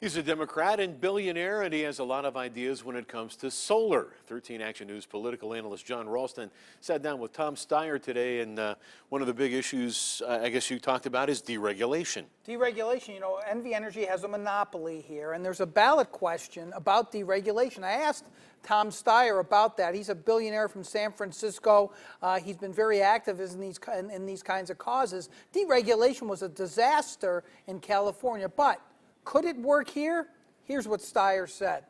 He's a Democrat and billionaire, and he has a lot of ideas when it comes to solar. 13 Action News political analyst John RALSTON sat down with Tom Steyer today, and one of the big issues I guess you talked about is deregulation. Deregulation, NV Energy has a monopoly here, and there's a ballot question about deregulation. I asked Tom Steyer about that. He's a billionaire from San Francisco. He's been very active in these kinds of causes. Deregulation was a disaster in California, but could it work here? Here's what Steyer said.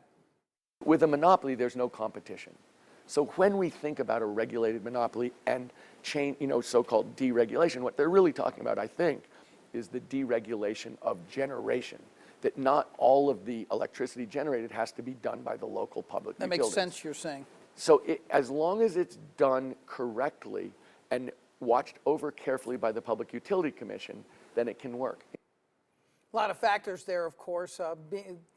With a monopoly, there's no competition. So when we think about a regulated monopoly and so-called deregulation, what they're really talking about, I think, is the deregulation of generation. That not all of the electricity generated has to be done by the local public utilities. That makes sense, you're saying. So as long as it's done correctly and watched over carefully by the Public Utility Commission, then it can work. A lot of factors there, of course,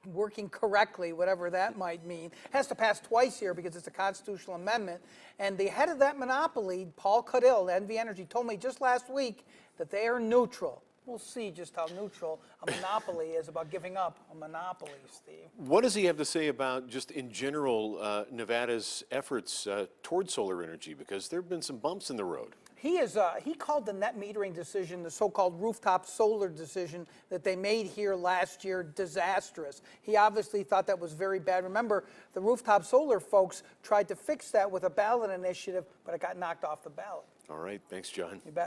working correctly, whatever that might mean. Has to pass twice here because it's a constitutional amendment. And the head of that monopoly, Paul Caudill, NV Energy, told me just last week that they are neutral. We'll see just how neutral a monopoly is about giving up a monopoly, Steve. What does he have to say about, just in general, Nevada's efforts toward solar energy? Because there have been some bumps in the road. He called the net metering decision, the so-called rooftop solar decision that they made here last year, disastrous. He obviously thought that was very bad. Remember, the rooftop solar folks tried to fix that with a ballot initiative, but it got knocked off the ballot. All right, thanks, John. You bet.